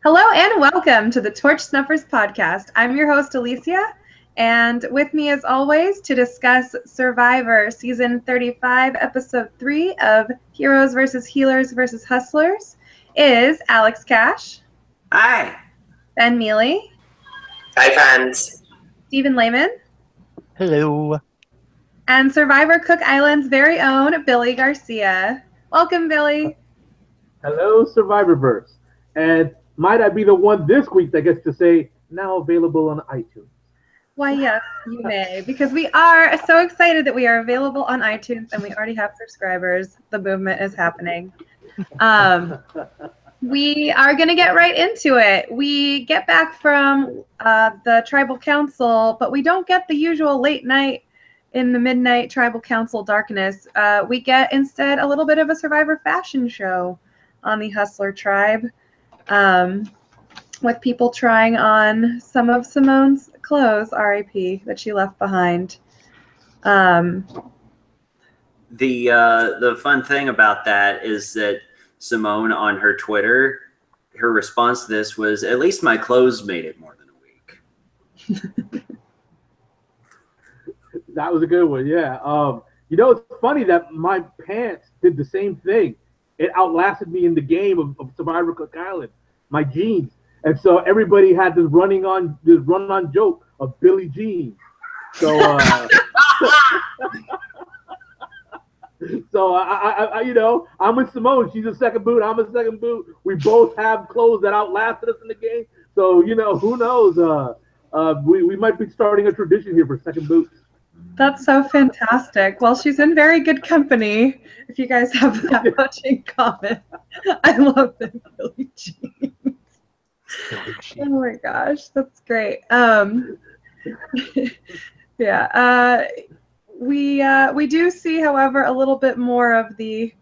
Hello and welcome to the Torch Snuffers podcast. I'm your host, Alicia, and with me as always to discuss Survivor Season 35, Episode 3 of Heroes vs. Healers vs. Hustlers is Alex Cash. Hi. Ben Mealy. Hi, fans. Stephen Lehman. Hello. And Survivor Cook Island's very own Billy Garcia. Welcome, Billy. Hello, Survivorverse. And might I be the one this week that gets to say, now available on iTunes? Why, yes, you may, because we are so excited that we are available on iTunes and we already have subscribers. The movement is happening. We are going to get right into it. We get back from the Tribal Council, but we don't get the usual late night in the midnight Tribal Council darkness. We get instead a little bit of a Survivor fashion show on the Hustler Tribe. With people trying on some of Simone's clothes, R.I.P., that she left behind. The fun thing about that is that Simone on her Twitter, her response to this was, "At least my clothes made it more than a week." That was a good one, yeah. It's funny that my pants did the same thing. It outlasted me in the game of Survivor Cook Island. My jeans. And so everybody had this run-on joke of Billy Jeans. So, I'm with Simone. She's a second boot. I'm a second boot. We both have clothes that outlasted us in the game. So, who knows? We might be starting a tradition here for second boots. That's so fantastic. Well, she's in very good company, if you guys have that much in common. I love the Billy Jeans. Oh my gosh, that's great. Yeah. We do see, however, a little bit more of the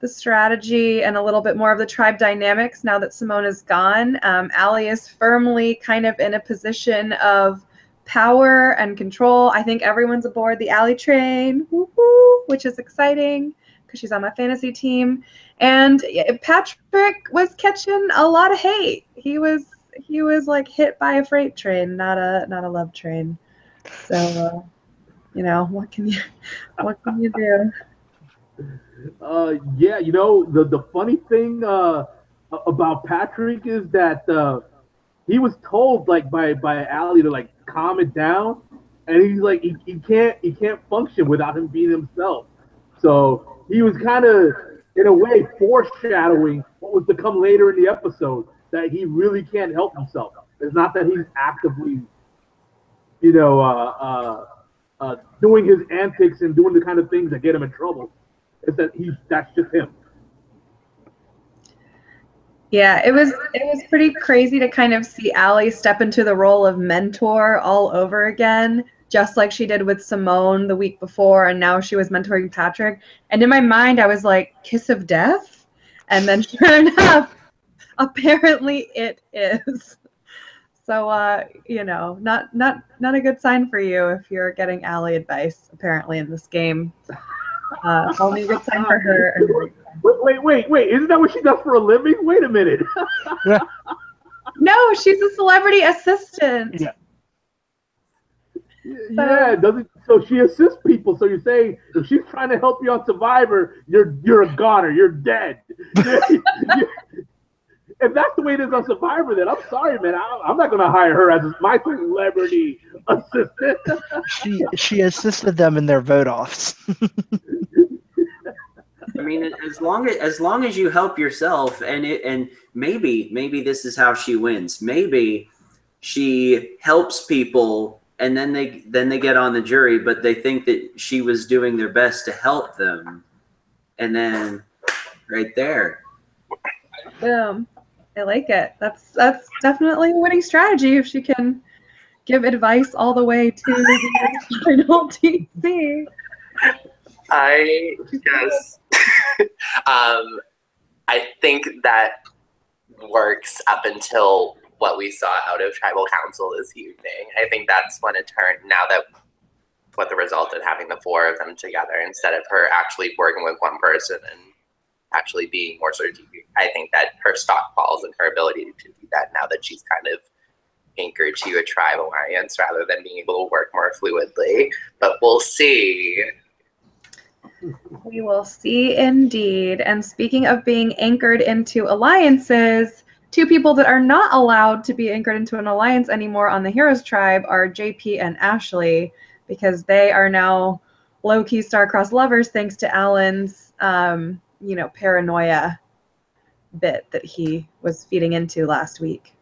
strategy and a little bit more of the tribe dynamics now that Simone is gone. Allie is firmly kind of in a position of power and control. I think everyone's aboard the Allie train, woo-hoo, which is exciting because she's on my fantasy team. And Patrick was catching a lot of hate. He was like hit by a freight train, not a love train. So what can you do? The funny thing about Patrick is that he was told by Allie to calm it down, and he's like he can't function without him being himself. So he was kind of in a way foreshadowing what was to come later in the episode, that he really can't help himself. It's not that he's actively, doing his antics and doing the kind of things that get him in trouble. It's that that's just him. Yeah, it was pretty crazy to kind of see Allie step into the role of mentor all over again, just like she did with Simone the week before, and now she was mentoring Patrick. And in my mind, I was like, kiss of death? And then sure enough, apparently it is. So, not a good sign for you if you're getting Allie advice, apparently, in this game. Only a good sign for her. Wait. Isn't that what she does for a living? Wait a minute. No, she's a celebrity assistant. Yeah, so she assists people. So you're saying if she's trying to help you on Survivor, you're a goner. You're dead. If that's the way it is on Survivor, then I'm sorry, man. I'm not going to hire her as my celebrity assistant. She assisted them in their vote-offs. I mean, as long as you help yourself, and maybe this is how she wins. Maybe she helps people, and then they get on the jury, but they think that she was doing their best to help them, and then right there, boom. I like it. That's definitely a winning strategy if she can give advice all the way to the final TC. Yes. I think that works up until what we saw out of Tribal Council this evening. I think that's when it turned, now that what the result of having the four of them together instead of her actually working with one person and actually being more strategic. I think that her stock falls in her ability to do that now that she's kind of anchored to a tribe alliance rather than being able to work more fluidly. But we'll see. We will see indeed. And speaking of being anchored into alliances, two people that are not allowed to be anchored into an alliance anymore on the Heroes Tribe are JP and Ashley, because they are now low-key star-crossed lovers thanks to Alan's, paranoia bit that he was feeding into last week.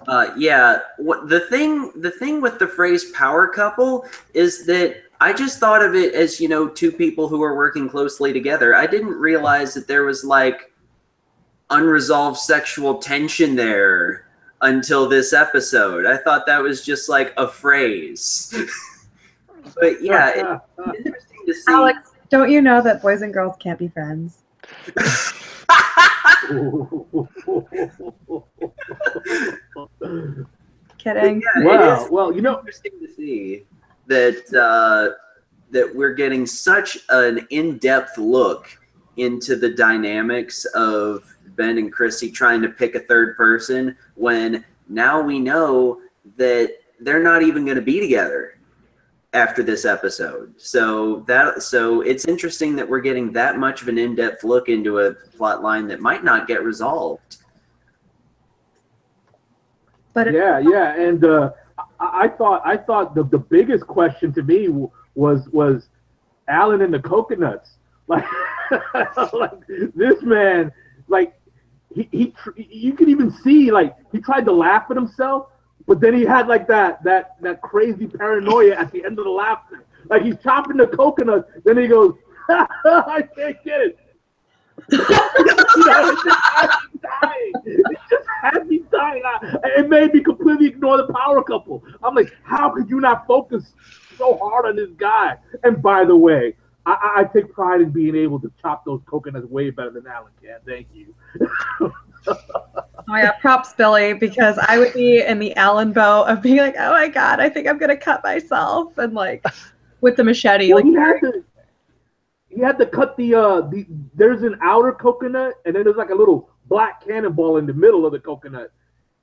The thing with the phrase power couple is that I just thought of it as, two people who are working closely together. I didn't realize that there was like unresolved sexual tension there until this episode. I thought that was just like a phrase. But yeah, it's interesting to see. Alex, don't you know that boys and girls can't be friends? Kidding. Yeah, wow. Well, interesting to see that that we're getting such an in-depth look into the dynamics of Ben and Chrissy trying to pick a third person when now we know that they're not even going to be together after this episode. So it's interesting that we're getting that much of an in-depth look into a plot line that might not get resolved. But and I thought the biggest question to me was Alan and the coconuts. Like this man, like he you could even see like he tried to laugh at himself, but then he had like that crazy paranoia at the end of the laughter. Like he's chopping the coconut, then he goes, I can't get it. It just had me dying. It just had me dying. It made me completely ignore the power couple. I'm like, how could you not focus so hard on this guy? And by the way, I take pride in being able to chop those coconuts way better than Alan can. Thank you. Oh yeah, props, Billy, because I would be in the Alan boat of being like, oh my God, I think I'm going to cut myself. And like with the machete. Well, like he had to cut the there's an outer coconut and then there's like a little black cannonball in the middle of the coconut.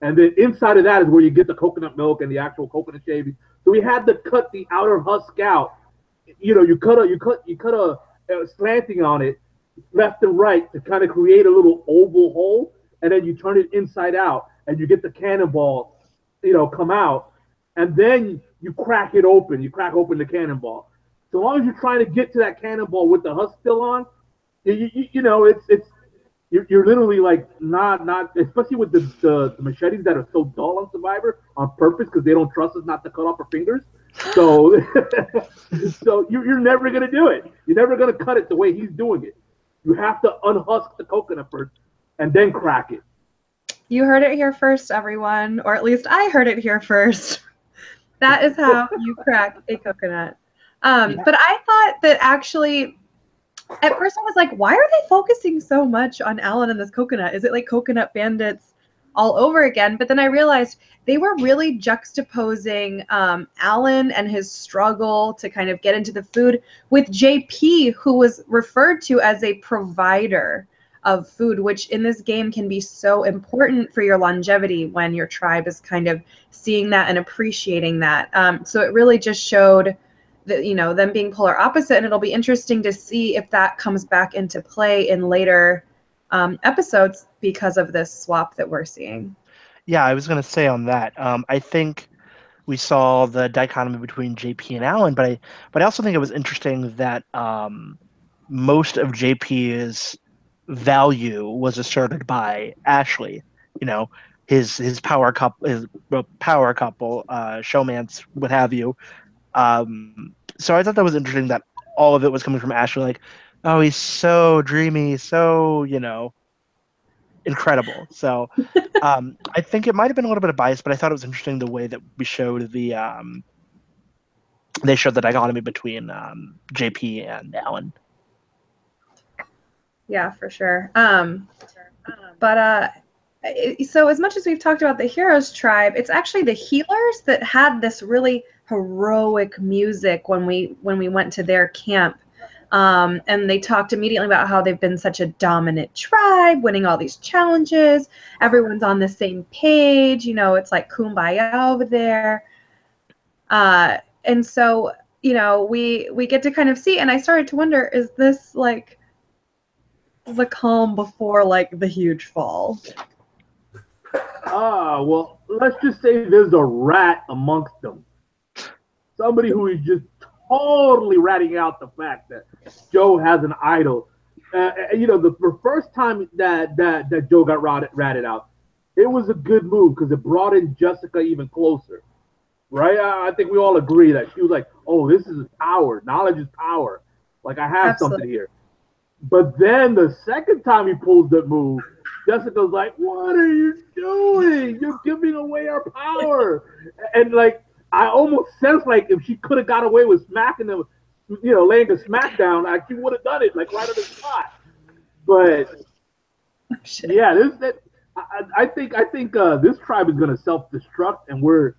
And then inside of that is where you get the coconut milk and the actual coconut shavings. So we had to cut the outer husk out. You cut a slanting on it left and right to kind of create a little oval hole, and then you turn it inside out and you get the cannonball, come out, and then you crack it open. You crack open the cannonball. So long as you're trying to get to that cannonball with the husk still on, you're literally like not especially with the machetes that are so dull on Survivor on purpose because they don't trust us not to cut off our fingers. So so you're never gonna do it. You're never gonna cut it the way he's doing it. You have to unhusk the coconut first and then crack it. You heard it here first, everyone, or at least I heard it here first. That is how you crack a coconut. But I thought that actually, at first I was like, why are they focusing so much on Alan and this coconut? Is it like Coconut Bandits all over again? But then I realized they were really juxtaposing Alan and his struggle to kind of get into the food with JP, who was referred to as a provider of food, which in this game can be so important for your longevity when your tribe is kind of seeing that and appreciating that. So it really just showed that, them being polar opposite, and it'll be interesting to see if that comes back into play in later episodes because of this swap that we're seeing. Yeah, I was going to say on that. I think we saw the dichotomy between JP and Alan, but I also think it was interesting that most of JP's value was asserted by Ashley. His power couple, showmance, what have you. So I thought that was interesting that all of it was coming from Ashley. Like, oh, he's so dreamy, so incredible. So I think it might have been a little bit of bias, but I thought it was interesting the way that we showed they showed the dichotomy between JP and Alan. Yeah, for sure. So as much as we've talked about the Heroes Tribe, it's actually the healers that had this really heroic music when we went to their camp And they talked immediately about how they've been such a dominant tribe, winning all these challenges. Everyone's on the same page. It's like kumbaya over there. And so, we get to kind of see, and I started to wonder, is this like the calm before like the huge fall? Well, let's just say there's a rat amongst them. Somebody who is just totally ratting out the fact that Joe has an idol. The first time that Joe got ratted out, it was a good move because it brought in Jessica even closer. Right? I think we all agree that she was like, oh, this is power. Knowledge is power. Like, I have something here. But then the second time he pulls that move, Jessica's like, what are you doing? You're giving away our power. And, like, I almost sense like if she could have got away with smacking them, laying a smack down, like, she would have done it, like, right on the spot. But, yeah, I think this tribe is going to self-destruct, and we're,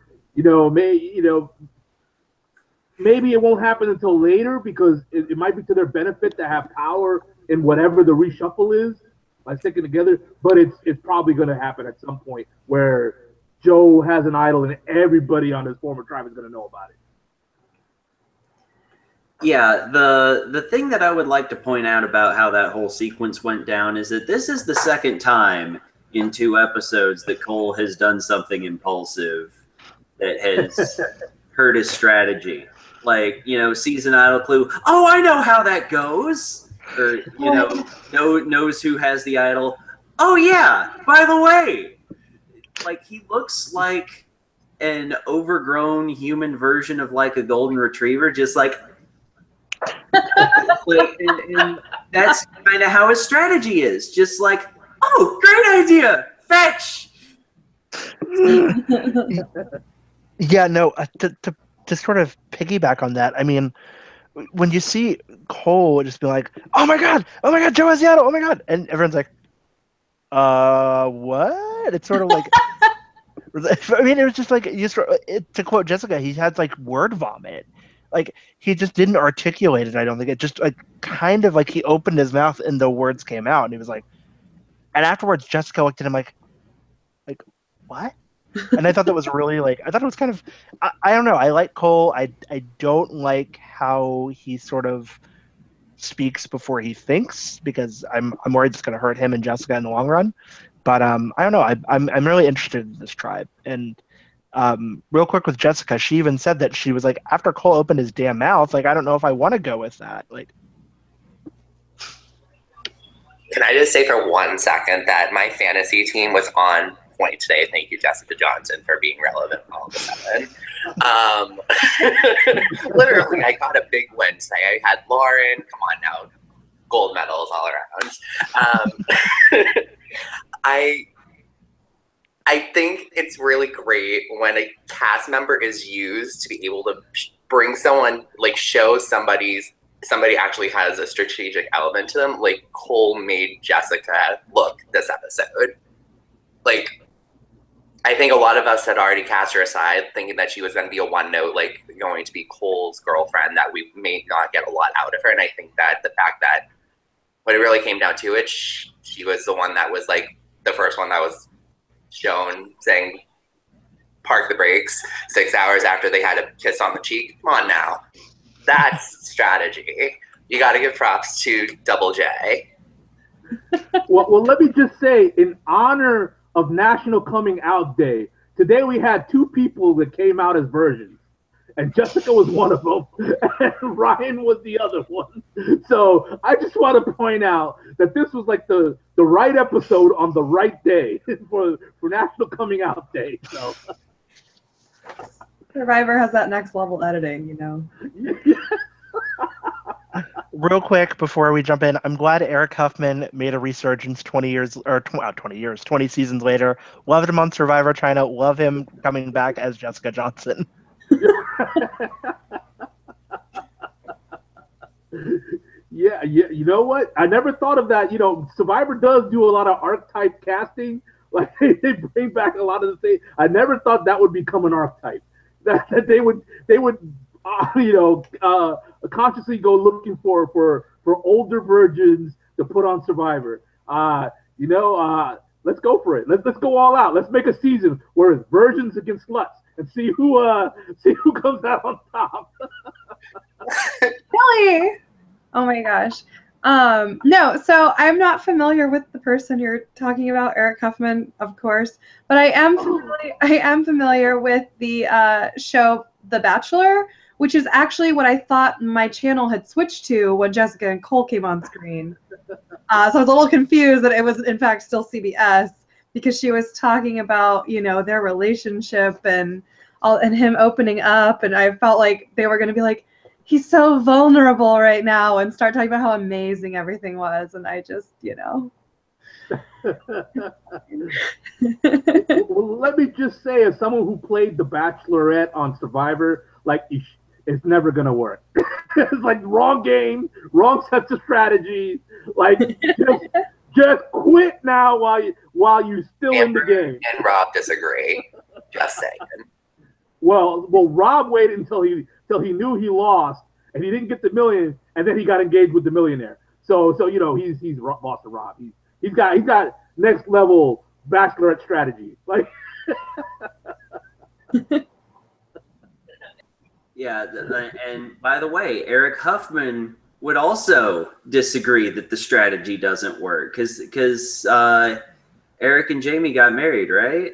maybe it won't happen until later because it might be to their benefit to have power in whatever the reshuffle is by sticking together. But it's probably going to happen at some point where Joe has an idol and everybody on his former tribe is going to know about it. Yeah, the thing that I would like to point out about how that whole sequence went down is that this is the second time in 2 episodes that Cole has done something impulsive that has hurt his strategy. Like, sees an idol clue. Oh, I know how that goes. Or, knows who has the idol. Oh, yeah, by the way. Like, he looks like an overgrown human version of, like, a golden retriever, just like... and that's kind of how his strategy is. Just like, oh, great idea. Fetch. Yeah, no, to sort of piggyback on that, I mean, when you see Cole just be like, oh my god, Joe has the idol, oh my god, and everyone's like, what? It's sort of like, I mean, it was just like, to quote Jessica, he had like word vomit. Like, he just didn't articulate it, I don't think. It just, like, kind of like he opened his mouth and the words came out, and he was like, and afterwards Jessica looked at him like, what? And I thought that was really, like, I thought it was kind of, I don't know. I like Cole. I don't like how he sort of speaks before he thinks, because I'm worried it's going to hurt him and Jessica in the long run. But I don't know. I'm really interested in this tribe. And real quick with Jessica, she even said that she was like, after Cole opened his damn mouth, like, I don't know if I want to go with that. Like, can I just say for 1 second that my fantasy team was on point today. Thank you, Jessica Johnson, for being relevant all of a sudden. Literally, I got a big win today. I had Lauren, come on now, gold medals all around. I think it's really great when a cast member is used to be able to bring someone, like, show somebody actually has a strategic element to them. Like, Cole made Jessica look this episode. Like, I think a lot of us had already cast her aside, thinking that she was going to be a one-note, like, going to be Cole's girlfriend, that we may not get a lot out of her. And I think that the fact that when it really came down to it, she was the one that was, like, the first one that was shown saying, park the brakes 6 hours after they had a kiss on the cheek. Come on now. That's strategy. You got to give props to Double J. Well, let me just say, in honor of National Coming Out Day, today we had 2 people that came out as virgins, and Jessica was one of them, and Ryan was the other one. So I just want to point out that this was like the right episode on the right day for National Coming Out Day. So Survivor has that next level editing, Real quick before we jump in, I'm glad Eric Huffman made a resurgence 20 seasons later. Loved him on Survivor China. Love him coming back as Jessica Johnson. Yeah, you know what? I never thought of that. Survivor does do a lot of archetype casting. Like, they bring back a lot of the things. I never thought that would become an archetype. That they would consciously go looking for older virgins to put on Survivor. Let's go for it. Let's go all out. Let's make a season where it's virgins against sluts and see who comes out on top. Really? Oh my gosh. No, so I'm not familiar with the person you're talking about, Eric Huffman, of course, but I am familiar with the show The Bachelor, which is actually what I thought my channel had switched to when Jessica and Cole came on screen. So I was a little confused that it was in fact still CBS because she was talking about, their relationship and him opening up, and I felt like they were going to be like, he's so vulnerable right now, and start talking about how amazing everything was, and I just, Well, let me just say, as someone who played the Bachelorette on Survivor, it's never gonna work. It's like wrong game, wrong sets of strategies. Like just quit now while you're still in the game. And Rob disagree. Just saying. Well, Rob waited until he knew he lost and he didn't get the million, and then he got engaged with the millionaire. So he's boss of Rob. He's got next level Bachelorette strategy. Like. Yeah, and by the way, Eric Huffman would also disagree that the strategy doesn't work because Eric and Jamie got married, right?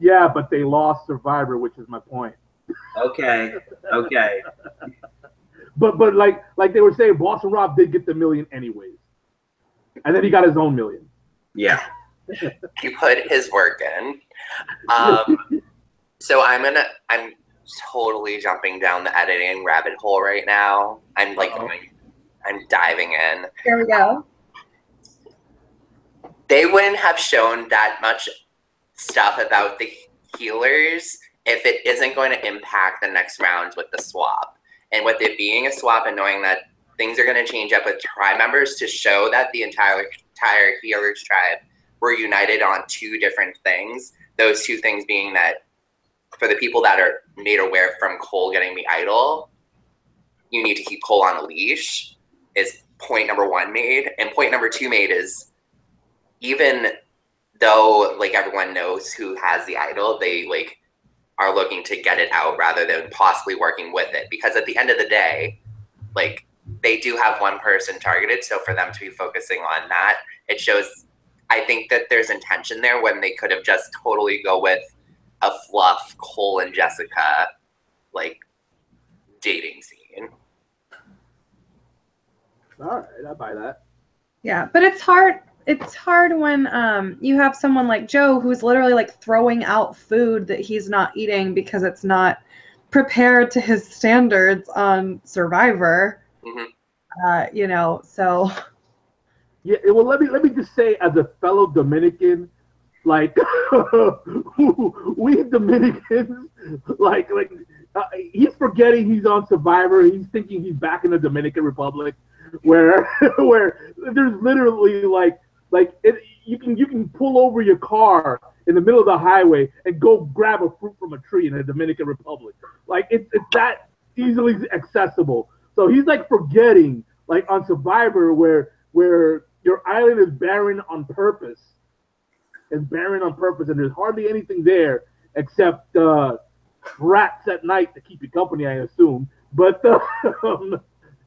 Yeah, but they lost Survivor, which is my point. Okay. But like they were saying, Boston Rob did get the million anyways, and then he got his own million. Yeah, he put his work in. So I'm totally jumping down the editing rabbit hole right now. I'm diving in. Here we go. They wouldn't have shown that much stuff about the healers if it isn't going to impact the next round with the swap. And with it being a swap and knowing that things are going to change up with tribe members to show that the entire healers tribe were united on two different things. Those two things being that for the people that are made aware from Cole getting the idol, you need to keep Cole on a leash is point number one made. And point number two made is even though everyone knows who has the idol, they are looking to get it out rather than possibly working with it. Because at the end of the day, they do have one person targeted. So for them to be focusing on that, it shows, I think that there's intention there when they could have just totally go with a fluff Cole and Jessica dating scene. All right, I buy that. Yeah, but it's hard. It's hard when you have someone like Joe who's literally throwing out food that he's not eating because it's not prepared to his standards on Survivor. Mm-hmm. So. Yeah, well, let me just say, as a fellow Dominican, we Dominicans, he's forgetting he's on Survivor. He's thinking he's back in the Dominican Republic, where there's literally you can pull over your car in the middle of the highway and go grab a fruit from a tree in the Dominican Republic. It's that easily accessible. So he's forgetting on Survivor where your island is barren on purpose. It's barren on purpose, and there's hardly anything there except rats at night to keep you company, I assume. But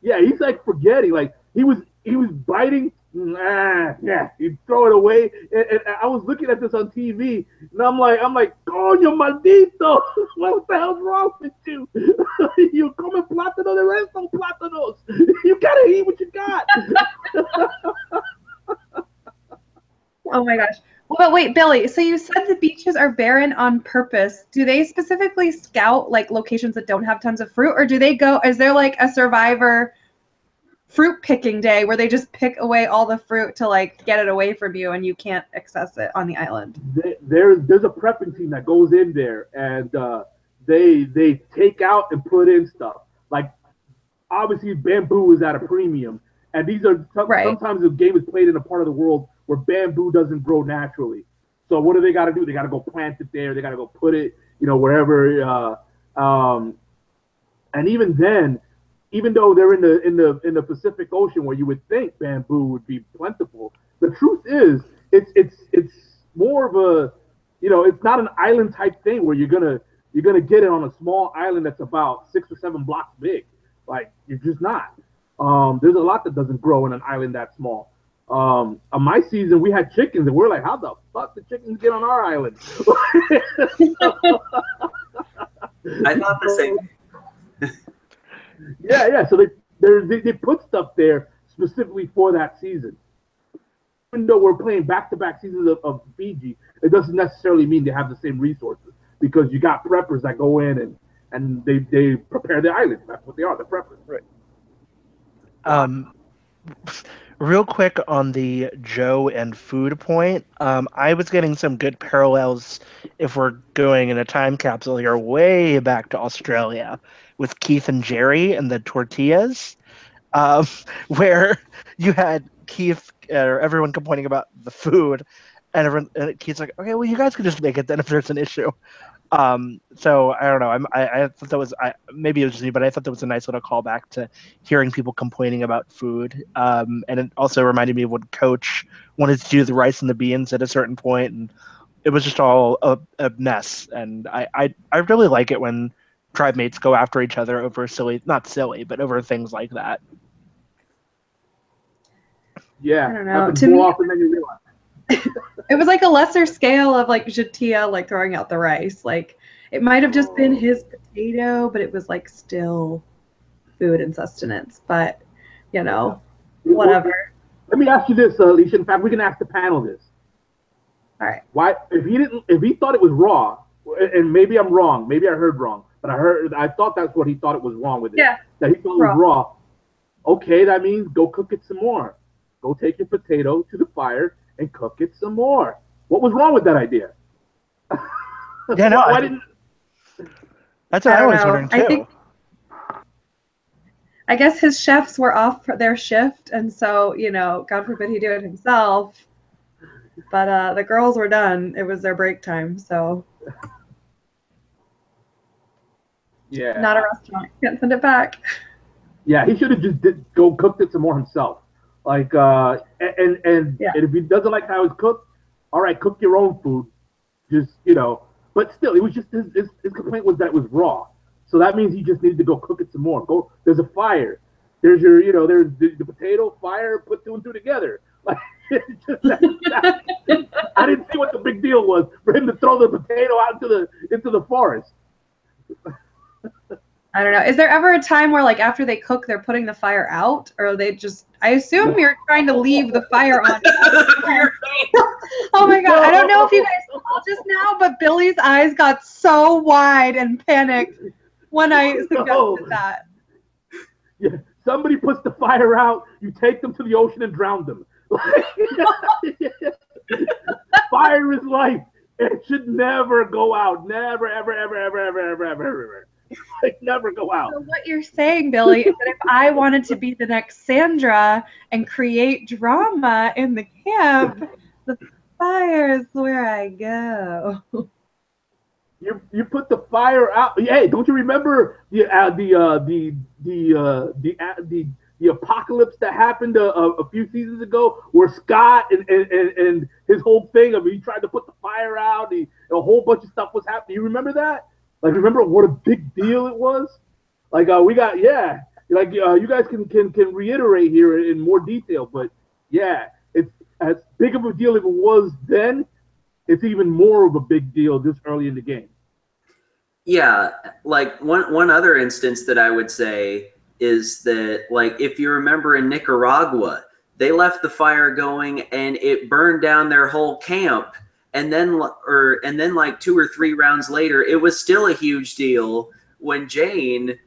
yeah, he's forgetting. He was biting. Yeah, he'd throw it away. And I was looking at this on TV, and I'm like, coño maldito, what the hell's wrong with you? You come plátano, the rest son plátanos. You gotta eat what you got. Oh my gosh. Well, but wait, Billy, so you said the beaches are barren on purpose. Do they specifically scout locations that don't have tons of fruit, or do they go, is there a Survivor fruit picking day where they just pick away all the fruit to get it away from you and you can't access it on the island? There's a prepping team that goes in there, and they take out and put in stuff. Obviously bamboo is at a premium, and these are sometimes the game is played in a part of the world where bamboo doesn't grow naturally. So what do they got to do? They got to go plant it there. They got to go put it, wherever. And even then, even though they're in the Pacific Ocean where you would think bamboo would be plentiful, the truth is it's more of a, it's not an island type thing where you're gonna get it on a small island that's about 6 or 7 blocks big. Like, you're just not. There's a lot that doesn't grow in an island that small. On my season, we had chickens, and we're like, how the fuck did chickens get on our island? I thought the same. Yeah. So they put stuff there specifically for that season. Even though we're playing back-to-back seasons of Fiji, it doesn't necessarily mean they have the same resources, because you got preppers that go in and they prepare the island. That's what they are, the preppers. Right. Real quick on the Joe and food point, I was getting some good parallels if we're going in a time capsule here way back to Australia with Keith and Jerry and the tortillas, where you had Keith or everyone complaining about the food, and Keith's like, okay, well, you guys can just make it then if there's an issue. So I don't know. I thought that was maybe it was just me, but I thought that was a nice little callback to hearing people complaining about food. And it also reminded me of when Coach wanted to do the rice and the beans at a certain point, and it was just all a mess. And I really like it when tribe mates go after each other over not silly, but over things like that. Yeah, I don't know. happens To more me, often than you realize. it was like a lesser scale of like Jatia like throwing out the rice. Like, it might have just been his potato, but it was like still food and sustenance. But whatever. Let me ask you this, Alicia. In fact, we can ask the panel this. All right. Why, if he thought it was raw, and maybe I'm wrong, maybe I heard wrong, but I thought that's what he thought it was wrong with it. Yeah. That he thought it was raw. Okay, that means go cook it some more. Go take your potato to the fire and cook it some more. What was wrong with that idea? Yeah, no, why didn't? That's what I was wondering too. I guess his chefs were off for their shift, and so God forbid he do it himself. But the girls were done. It was their break time, so yeah, not a restaurant. Can't send it back. Yeah, he should have just go cooked it some more himself. Like, and if he doesn't like how it's cooked, all right, cook your own food. Just, but still, it was just his complaint was that it was raw. So that means he just needed to go cook it some more. There's a fire. There's there's the potato, fire, put 2 and 2 together. Like, I didn't see what the big deal was for him to throw the potato out into the forest. I don't know. Is there ever a time where, like, after they cook, they're putting the fire out, or they just? I assume you're trying to leave the fire on. Oh my god! I don't know if you guys saw just now, but Billy's eyes got so wide and panicked when I suggested that. Yeah, somebody puts the fire out. You take them to the ocean and drown them. Fire is life. It should never go out. Never, ever, ever, ever, ever, ever, ever, ever. Like, never go out. So what you're saying, Billy, is that if I wanted to be the next Sandra and create drama in the camp, the fire is where I go. You put the fire out. Hey, don't you remember the apocalypse that happened a few seasons ago, where Scott and his whole thing of he tried to put the fire out, a whole bunch of stuff was happening. You remember that? Like, remember what a big deal it was? Like, we got, like, you guys can reiterate here in more detail, but yeah, it's as big of a deal as it was then. It's even more of a big deal this early in the game. Yeah, like one other instance that I would say is that, like, if you remember in Nicaragua, they left the fire going and it burned down their whole camp. And then like 2 or 3 rounds later, it was still a huge deal when Jane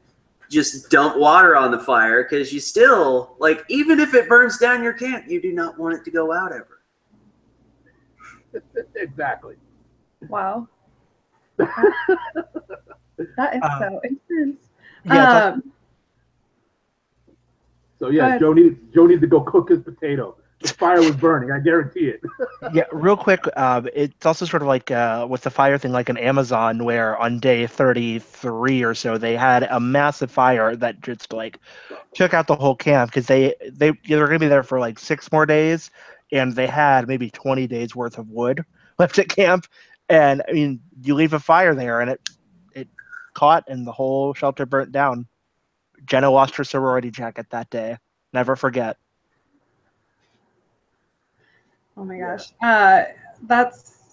just dumped water on the fire, because you still, like, even if it burns down your camp, you do not want it to go out ever. Exactly. Wow. That is so intense. Yeah. So yeah, Joe needed to go cook his potato. the fire was burning. I guarantee it. Yeah, real quick, it's also sort of like with the fire thing, like in Amazon, where on day 33 or so, they had a massive fire that just like took out the whole camp because they were going to be there for like 6 more days, and they had maybe 20 days worth of wood left at camp. And I mean, you leave a fire there, and it caught, and the whole shelter burnt down. Jenna lost her sorority jacket that day. Never forget. Oh my gosh. That's,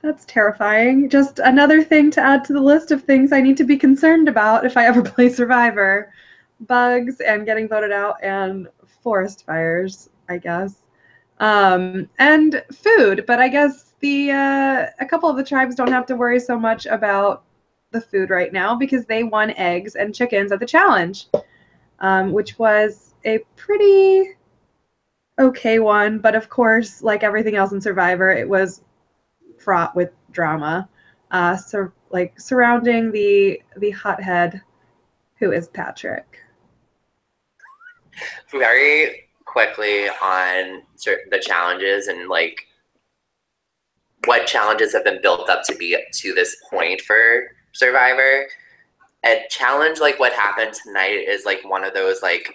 that's terrifying. Just another thing to add to the list of things I need to be concerned about if I ever play Survivor. Bugs and getting voted out and forest fires, I guess. And food, but I guess a couple of the tribes don't have to worry so much about the food right now because they won eggs and chickens at the challenge, which was a pretty okay one, but of course, like everything else in Survivor, it was fraught with drama, surrounding the hothead who is Patrick. Very quickly on the challenges and like what challenges have been built up to be to this point for Survivor. A challenge like what happened tonight is like one of those like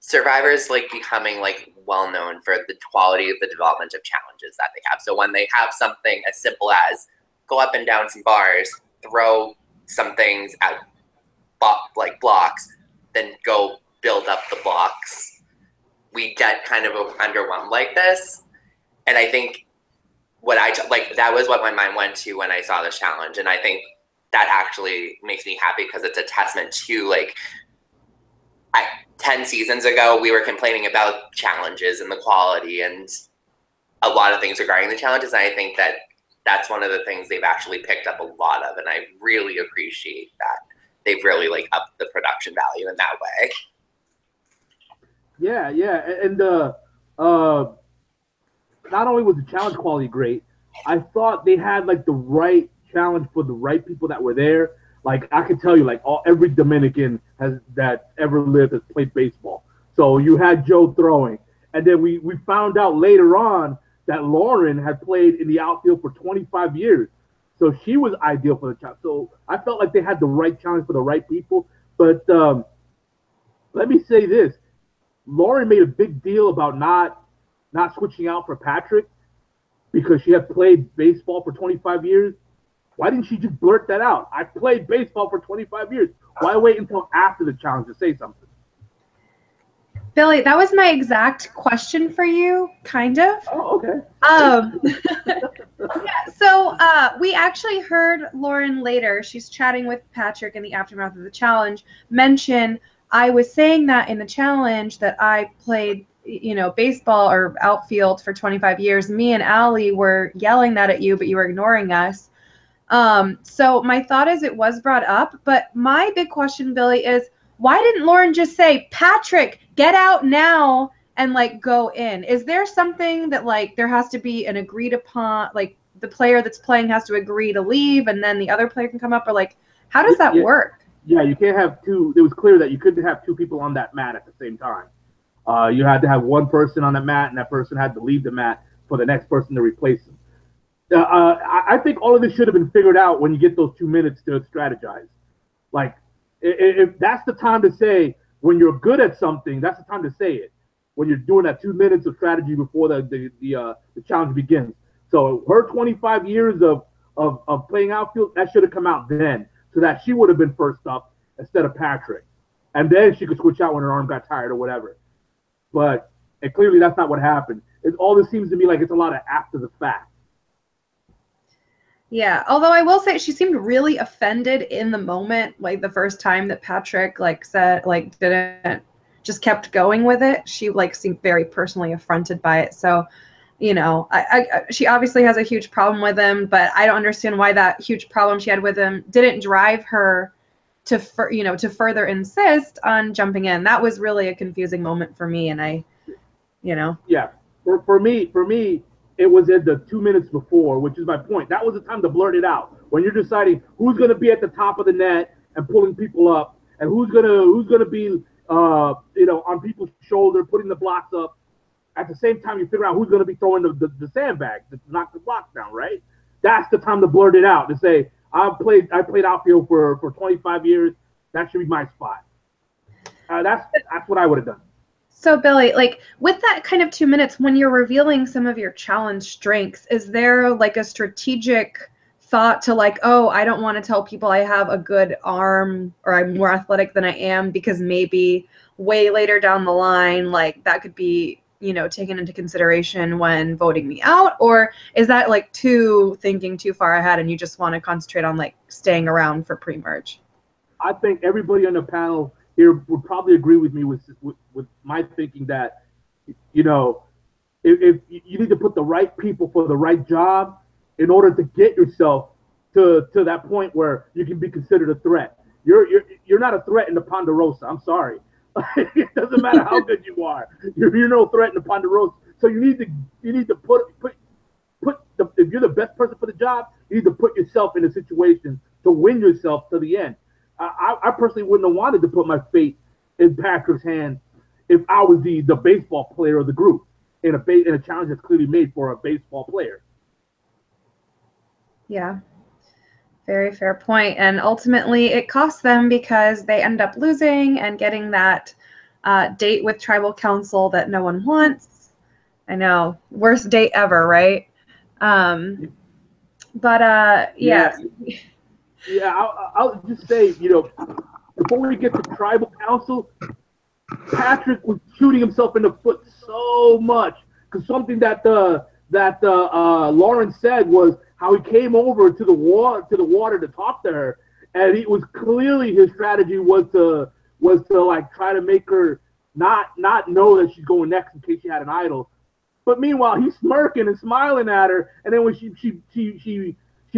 Survivors like becoming like well known for the quality of the development of challenges that they have. So when they have something as simple as go up and down some bars, throw some things at like blocks, then go build up the blocks, we get kind of underwhelmed like this. And I think that was what my mind went to when I saw this challenge. And I think that actually makes me happy because it's a testament to like 10 seasons ago, we were complaining about challenges and the quality and a lot of things regarding the challenges. And I think that that's one of the things they've actually picked up a lot of. And I really appreciate that. They've really like upped the production value in that way. Yeah. And not only was the challenge quality great, I thought they had like the right challenge for the right people that were there. Like I can tell you, like every Dominican that ever lived has played baseball. So you had Joe throwing, and then we found out later on that Lauren had played in the outfield for 25 years. So she was ideal for the challenge. So I felt like they had the right challenge for the right people. But let me say this: Lauren made a big deal about not switching out for Patrick because she had played baseball for 25 years. Why didn't she just blurt that out? I played baseball for 25 years. Why wait until after the challenge to say something? Billy, that was my exact question for you, kind of. Oh, okay. Yeah, so we actually heard Lauren later, she's chatting with Patrick in the aftermath of the challenge, mention, I was saying that in the challenge that I played, baseball or outfield for 25 years. Me and Allie were yelling that at you, but you were ignoring us. So my thought is it was brought up, but my big question, Billy, is why didn't Lauren just say, Patrick, get out now and like go in? Is there something that like there has to be an agreed upon, like the player that's playing has to agree to leave and then the other player can come up, or like, how does that work? Yeah, you can't have two. It was clear that you couldn't have two people on that mat at the same time. You had to have one person on the mat and that person had to leave the mat for the next person to replace them. I think all of this should have been figured out when you get those 2 minutes to strategize. Like, if that's the time to say, when you're good at something, that's the time to say it. When you're doing that 2 minutes of strategy before the challenge begins. So her 25 years of playing outfield, that should have come out then, so that she would have been first up instead of Patrick. And then she could switch out when her arm got tired or whatever. But clearly that's not what happened. All this seems to me like it's a lot of after the fact. Yeah, although I will say she seemed really offended in the moment, like the first time that Patrick didn't, just kept going with it. She like seemed very personally affronted by it. So, she obviously has a huge problem with him, but I don't understand why that huge problem she had with him didn't drive her to further insist on jumping in. That was really a confusing moment for me, and Yeah, for me. It was in the 2 minutes before, which is my point. That was the time to blurt it out. When you're deciding who's going to be at the top of the net and pulling people up, and who's gonna be on people's shoulder, putting the blocks up. at the same time, you figure out who's going to be throwing the sandbag to knock the block down, right? That's the time to blurt it out, to say, I played outfield for 25 years. That should be my spot. That's what I would have done. So Billy, like with that kind of 2 minutes, when you're revealing some of your challenge strengths, is there like a strategic thought to like, oh, I don't want to tell people I have a good arm or I'm more athletic than I am, because maybe way later down the line, like that could be, you know, taken into consideration when voting me out? Or is that like thinking too far ahead and you just want to concentrate on like staying around for pre-merge? I think everybody on the panel here would probably agree with me with my thinking that, you know, if you need to put the right people for the right job in order to get yourself to that point where you can be considered a threat. You're not a threat in the Ponderosa. I'm sorry. It doesn't matter how good you are. You're no threat in the Ponderosa. So you need to put if you're the best person for the job, you need to put yourself in a situation to win yourself to the end. I personally wouldn't have wanted to put my fate in Patrick's hands if I was the baseball player of the group in a challenge that's clearly made for a baseball player. Yeah, very fair point. And ultimately it costs them because they end up losing and getting that date with tribal council that no one wants. I know, worst date ever, right? Yeah. Yeah, I'll just say, you know, before we get to tribal council, Patrick was shooting himself in the foot so much, because something that Lauren said was how he came over to the water to talk to her, and it was clearly his strategy was to like try to make her not know that she's going next in case she had an idol. But meanwhile, he's smirking and smiling at her, and then when she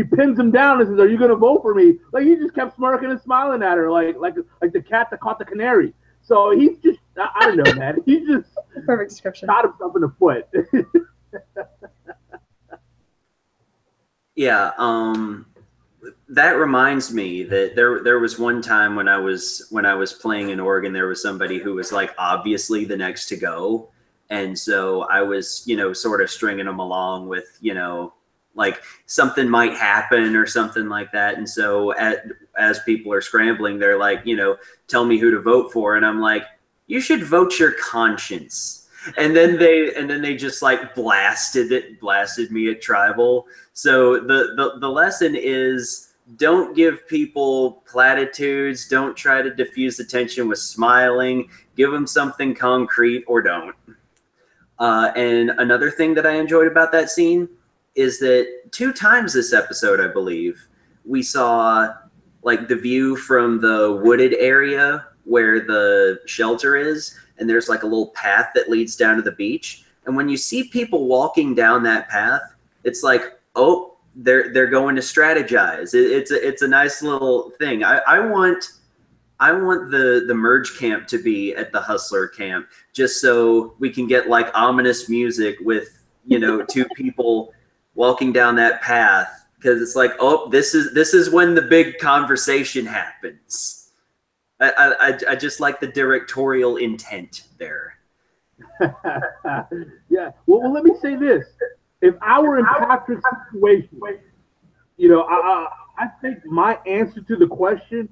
pins him down and says, "Are you going to vote for me?" Like, he just kept smirking and smiling at her, like the cat that caught the canary. So he's just, I don't know, man. He just perfect description. Shot himself in the foot. Yeah, that reminds me that there was one time when I was playing in Oregon, there was somebody who was like obviously the next to go, and so I was, you know, sort of stringing them along with, you know, like something might happen or something like that. And so as people are scrambling, they're like, you know, tell me who to vote for. And I'm like, you should vote your conscience. And then they just like blasted me at tribal. So the lesson is, don't give people platitudes. Don't try to diffuse the tension with smiling. Give them something concrete or don't. And another thing that I enjoyed about that scene is that 2 times this episode, I believe, we saw like the view from the wooded area where the shelter is, and there's like a little path that leads down to the beach. And when you see people walking down that path, it's like, oh, they're going to strategize. It's a nice little thing. I want the merge camp to be at the hustler camp, just so we can get like ominous music with, you know, 2 people walking down that path, because it's like, oh, this is when the big conversation happens. I just like the directorial intent there. Yeah. Well, let me say this: if I were in Patrick's situation, you know, I think my answer to the question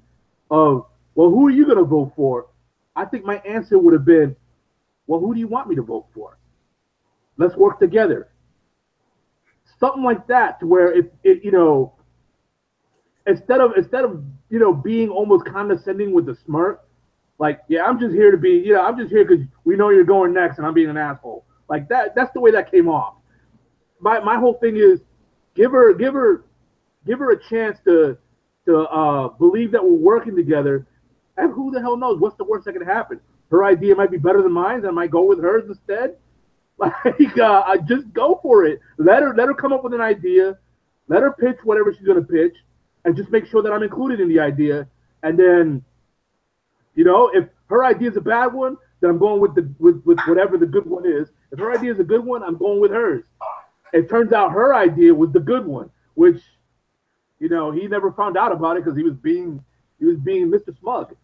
of, well, who are you going to vote for? I think my answer would have been, well, who do you want me to vote for? Let's work together. Something like that, to where it you know, instead of you know, being almost condescending with the smirk, like, yeah, I'm just here to be, you know, I'm just here because we know you're going next and I'm being an asshole. Like that. That's the way that came off. My whole thing is give her a chance to believe that we're working together, and who the hell knows what's the worst that can happen? Her idea might be better than mine, and I might go with hers instead. Like, I just go for it. Let her come up with an idea. Let her pitch whatever she's gonna pitch, and just make sure that I'm included in the idea. And then, you know, if her idea is a bad one, then I'm going with whatever the good one is. If her idea is a good one, I'm going with hers. It turns out her idea was the good one, which, you know, he never found out about it because he was being Mr. Smug.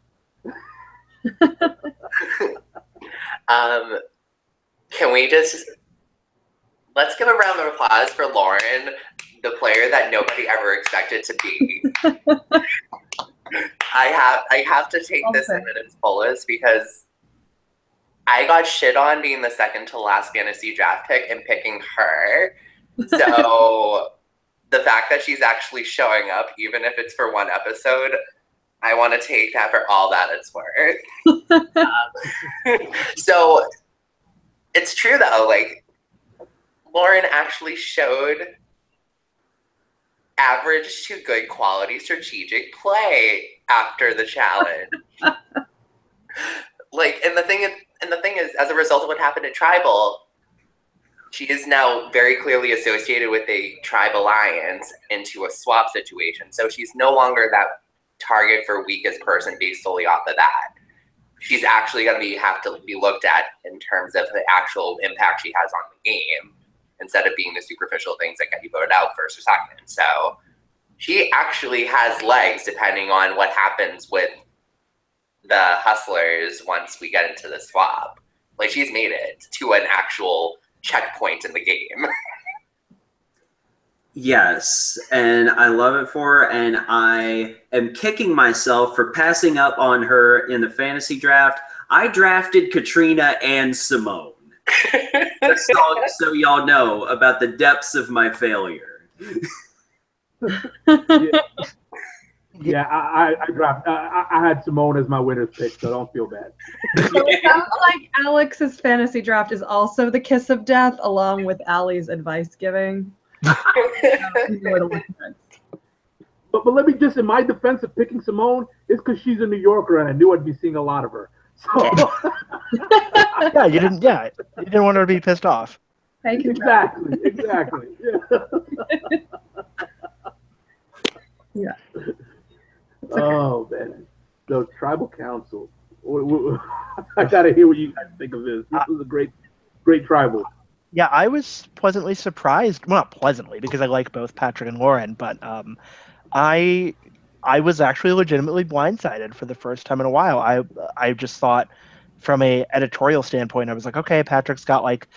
Can we let's give a round of applause for Lauren, the player that nobody ever expected to be. I have to take this in at its fullest because I got shit on being the second to last fantasy draft pick and picking her. So the fact that she's actually showing up, even if it's for one episode, I want to take that for all that it's worth. So it's true though, like Lauren actually showed average to good quality strategic play after the challenge. Like, and the thing is, as a result of what happened at Tribal, she is now very clearly associated with a tribe alliance into a swap situation. So she's no longer that target for weakest person based solely off of that. She's actually going to have to be looked at in terms of the actual impact she has on the game, instead of being the superficial things that get you voted out first or second. So she actually has legs depending on what happens with the hustlers once we get into the swap. Like, she's made it to an actual checkpoint in the game. Yes, and I love it for her, and I am kicking myself for passing up on her in the fantasy draft. I drafted Katrina and Simone. So y'all know about the depths of my failure. Yeah, I had Simone as my winner's pick, so don't feel bad. So it sounds like Alex's fantasy draft is also the kiss of death, along with Allie's advice giving. But let me just, in my defense of picking Simone, it's because she's a New Yorker and I knew I'd be seeing a lot of her. So Yeah, you didn't want her to be pissed off. exactly. Yeah. Oh man, the tribal council. I gotta hear what you guys think of this. This was a great tribal. Yeah, I was pleasantly surprised. Well, not pleasantly, because I like both Patrick and Lauren, but I was actually legitimately blindsided for the first time in a while. I just thought, from a editorial standpoint, I was like, okay, Patrick's got like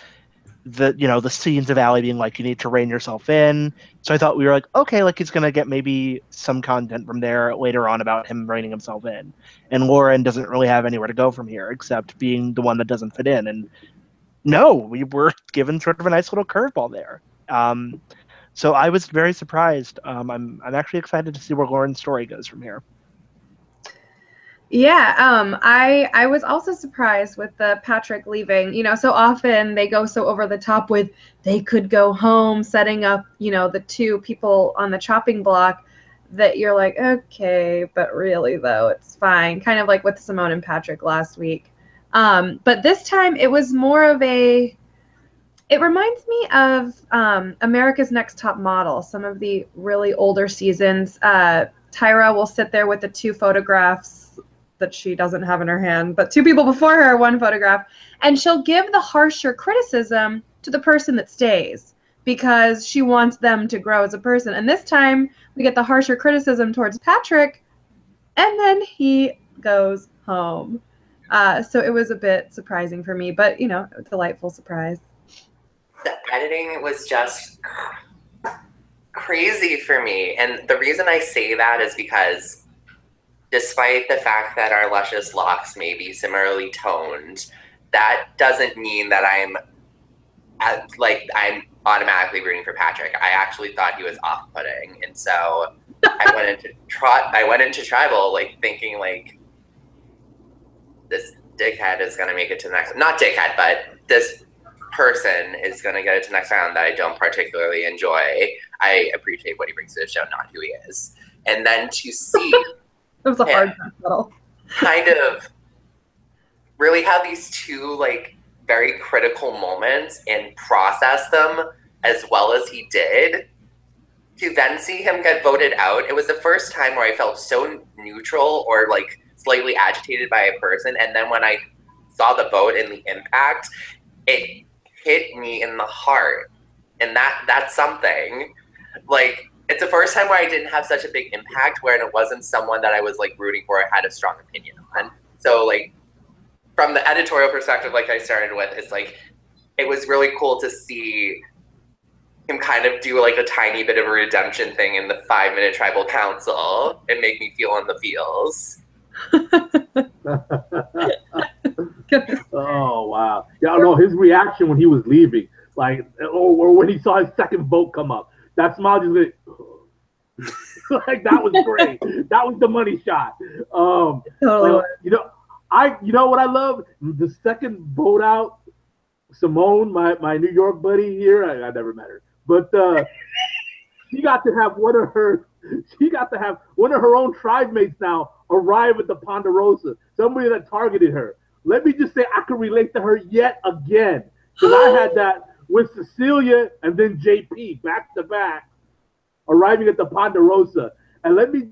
the scenes of Allie being like, you need to rein yourself in. So I thought we were like, okay, like he's gonna get maybe some content from there later on about him reining himself in. And Lauren doesn't really have anywhere to go from here except being the one that doesn't fit in. And no, we were given sort of a nice little curveball there. So I was very surprised. I'm actually excited to see where Lauren's story goes from here. Yeah, I was also surprised with the Patrick leaving. So often they go so over the top with they could go home, setting up, the two people on the chopping block, that you're like, okay, but really though, it's fine. Kind of like with Simone and Patrick last week. But this time it was more of it reminds me of America's Next Top Model, some of the really older seasons. Tyra will sit there with the two photographs that she doesn't have in her hand, but two people before her, one photograph, and she'll give the harsher criticism to the person that stays because she wants them to grow as a person. And this time we get the harsher criticism towards Patrick, and then he goes home. So it was a bit surprising for me, but a delightful surprise. The editing was just crazy for me. And the reason I say that is because despite the fact that our luscious locks may be similarly toned, that doesn't mean that I'm automatically rooting for Patrick. I actually thought he was off-putting. And so I went into Tribal thinking this dickhead is going to make it to the next, not dickhead, but this person is going to get it to the next round that I don't particularly enjoy. I appreciate what he brings to the show, not who he is. And then to see it was a hard battle. Kind of really have these two very critical moments and process them as well as he did, to then see him get voted out. It was the first time where I felt so neutral or slightly agitated by a person, and then when I saw the vote and the impact, it hit me in the heart. And that's something. It's the first time where I didn't have such a big impact where it wasn't someone that I was rooting for or had a strong opinion on. So from the editorial perspective, I started with, it's it was really cool to see him kind of do like a tiny bit of a redemption thing in the 5-minute tribal council and make me feel on the feels. Oh wow! Yeah, no, his reaction when he was leaving, like, or when he saw his second vote come up, that smile just like, like that was great. That was the money shot. Totally. You know what I love? The second vote out, Simone, my New York buddy here. I never met her, but she got to have one of her own tribe mates now arrive at the Ponderosa. Somebody that targeted her. Let me just say, I can relate to her yet again, because I had that with Cecilia and then JP back to back, arriving at the Ponderosa. And let me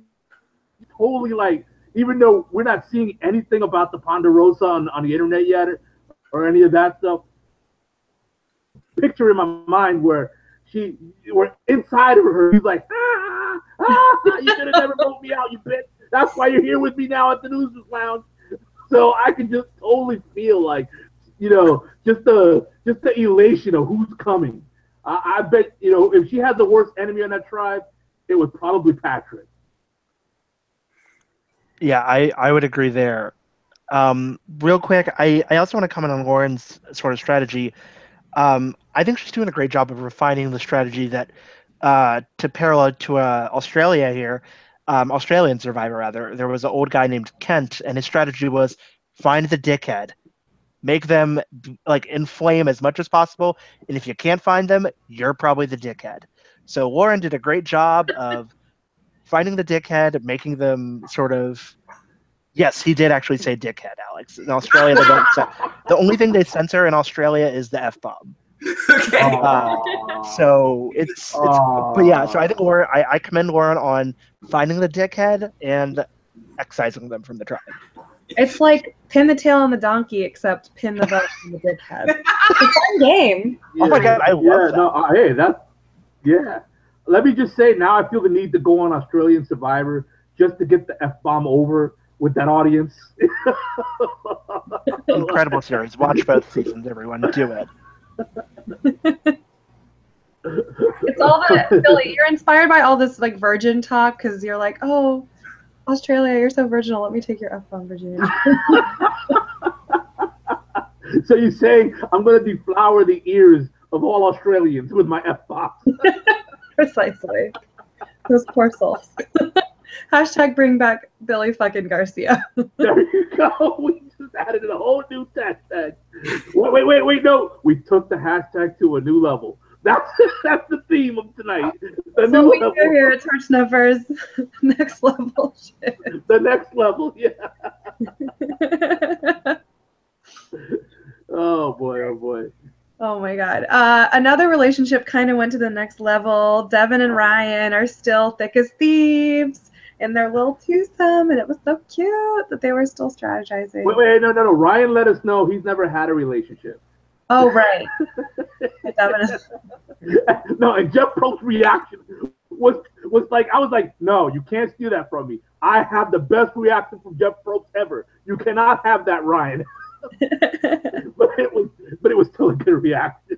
totally, like, even though we're not seeing anything about the Ponderosa on the internet yet or any of that stuff, picture in my mind where we're inside of her. He's like, you should have never voted me out, you bitch. That's why you're here with me now at the News Lounge. So I can just totally feel like, just the elation of who's coming. I bet, if she had the worst enemy on that tribe, it was probably Patrick. Yeah, I would agree there. Real quick, I also want to comment on Lauren's sort of strategy. I think she's doing a great job of refining the strategy that to parallel to Australia here. Australian survivor, rather. There was an old guy named Kent, and his strategy was find the dickhead, make them like inflame as much as possible, and if you can't find them, you're probably the dickhead. So Lauren did a great job of finding the dickhead, making them sort of. Yes, he did actually say dickhead, Alex. In Australia, they don't say. The only thing they censor in Australia is the F-bomb. Okay. So it's but yeah, so I think Lauren, I commend Lauren on finding the dickhead and excising them from the tribe. It's like pin the tail on the donkey, except pin the vote on the dickhead. It's a fun game. Yeah, oh my god, I love that. No, hey, yeah. Let me just say, now I feel the need to go on Australian Survivor just to get the F-bomb over with that audience. Incredible series. Watch both seasons, everyone. Do it. It's all the Billy. You're inspired by all this like virgin talk because you're like, oh, Australia, you're so virginal. Let me take your F-bomb virginity. So you're saying I'm going to deflower the ears of all Australians with my F-bomb? Precisely. Those poor souls. Hashtag bring back Billy fucking Garcia. There you go. We just added a whole new hashtag. Wait, no. We took the hashtag to a new level. That's the theme of tonight. The so we go here at Torch Snuffers. Next level shit. The next level, yeah. Oh boy. Oh my god. Another relationship kind of went to the next level. Devin and Ryan are still thick as thieves in their little twosome, and it was so cute that they were still strategizing. Wait, no. Ryan let us know he's never had a relationship. Oh, right. No, and Jeff Probst's reaction was like, I was like, no, you can't steal that from me. I have the best reaction from Jeff Probst ever. You cannot have that, Ryan. but it was still a good reaction.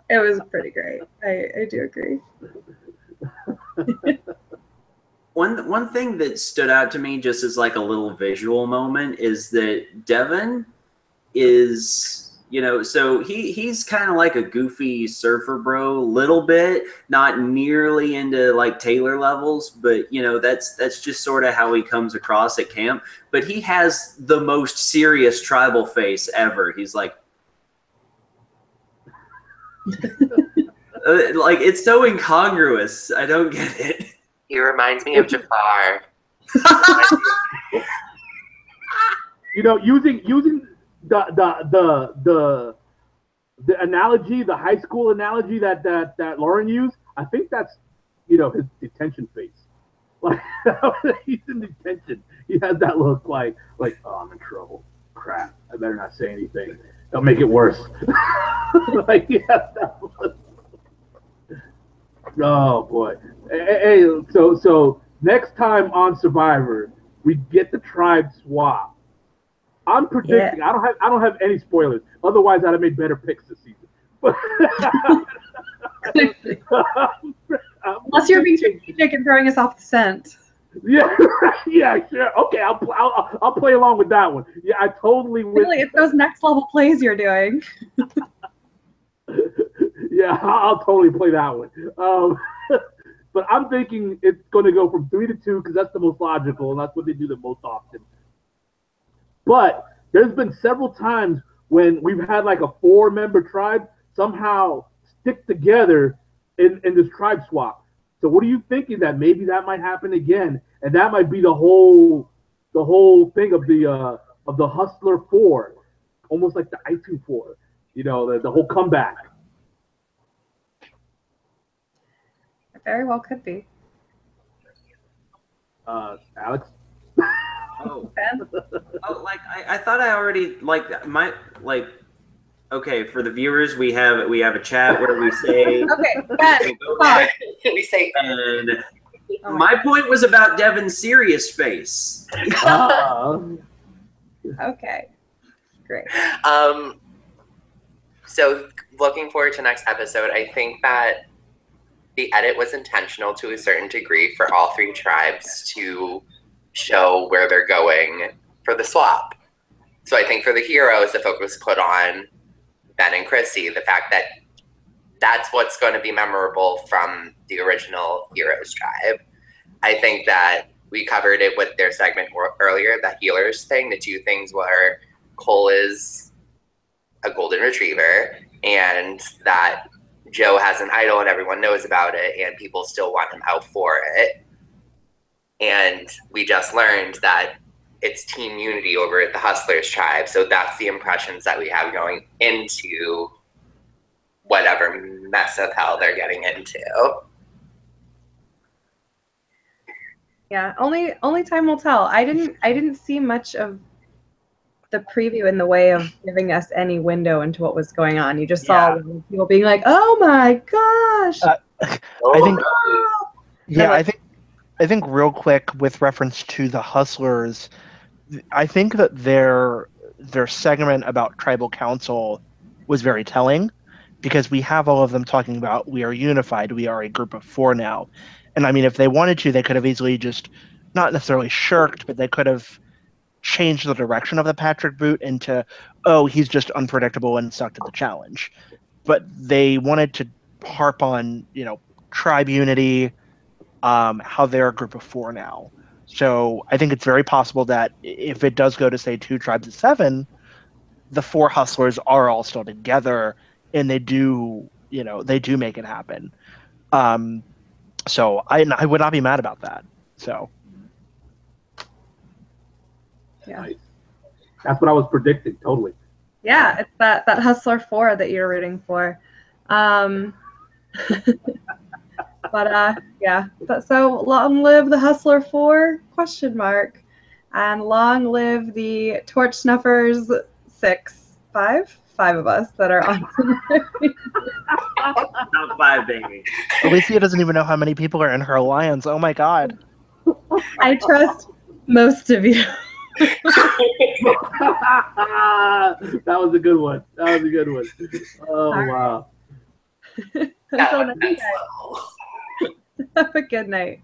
It was pretty great. I do agree. One thing that stood out to me just as like a little visual moment is that Devin is, so he's kind of like a goofy surfer bro, little bit, not nearly into like Taylor levels, but that's just sort of how he comes across at camp. But he has the most serious tribal face ever. He's like, like it's so incongruous. I don't get it. He reminds me of Jafar. Using the analogy, the high school analogy that Lauren used, I think that's his detention face. Like he's in detention. He has that look like oh, I'm in trouble. Crap. I better not say anything. Don't make it worse. Like he has that look. Oh boy. Hey, so next time on Survivor, we get the tribe swap. I'm predicting. Yeah. I don't have any spoilers. Otherwise, I'd have made better picks this season. Unless you're being strategic and throwing us off the scent. Yeah, yeah, sure. Okay, I'll play along with that one. Yeah, I totally will. Really, it's those next level plays you're doing. Yeah, I'll totally play that one. But I'm thinking it's going to go from 3 to 2 because that's the most logical and that's what they do the most often. But there's been several times when we've had like a 4-member tribe somehow stick together in this tribe swap. So what are you thinking that maybe that might happen again, and that might be the whole thing of the Hustler 4, almost like the I2 4, you know, the whole comeback. It very well could be. Alex. Oh, like I thought I already Okay, for the viewers, we have a chat where we say. Okay, Ben, we say. And my point was about Devin's serious face. Okay, great. So looking forward to next episode. I think that the edit was intentional to a certain degree for all 3 tribes to show where they're going for the swap. So I think for the heroes, the focus put on Ben and Chrissy, the fact that that's what's going to be memorable from the original Heroes tribe. I think that we covered it with their segment earlier, the healers thing. The 2 things were Cole is a golden retriever and that Joe has an idol and everyone knows about it and people still want him out for it. And we just learned that it's team unity over at the Hustlers tribe. So that's the impressions that we have going into whatever mess of hell they're getting into. Yeah, only time will tell. I didn't see much of the preview in the way of giving us any window into what was going on. You just saw people being like, "Oh my gosh!" I think real quick with reference to the Hustlers, I think that their segment about tribal council was very telling because we have all of them talking about we are unified, we are a group of 4 now. And I mean, if they wanted to, they could have easily just not necessarily shirked, but they could have changed the direction of the Patrick boot into, oh, he's just unpredictable and sucked at the challenge. But they wanted to harp on, you know, tribe unity, how they're a group of 4 now. So I think it's very possible that if it does go to, say, 2 tribes of 7, the 4 Hustlers are all still together and they do make it happen. So I would not be mad about that. So yeah, that's what I was predicting. Totally. Yeah, it's that Hustler 4 that you're rooting for. But so long live the Hustler 4 ? And long live the Torch Snuffers 5 of us that are on. Not 5, baby. Alicia doesn't even know how many people are in her alliance. Oh my god. I trust most of you. That was a good one. Oh, wow. Until next time. Have a good night.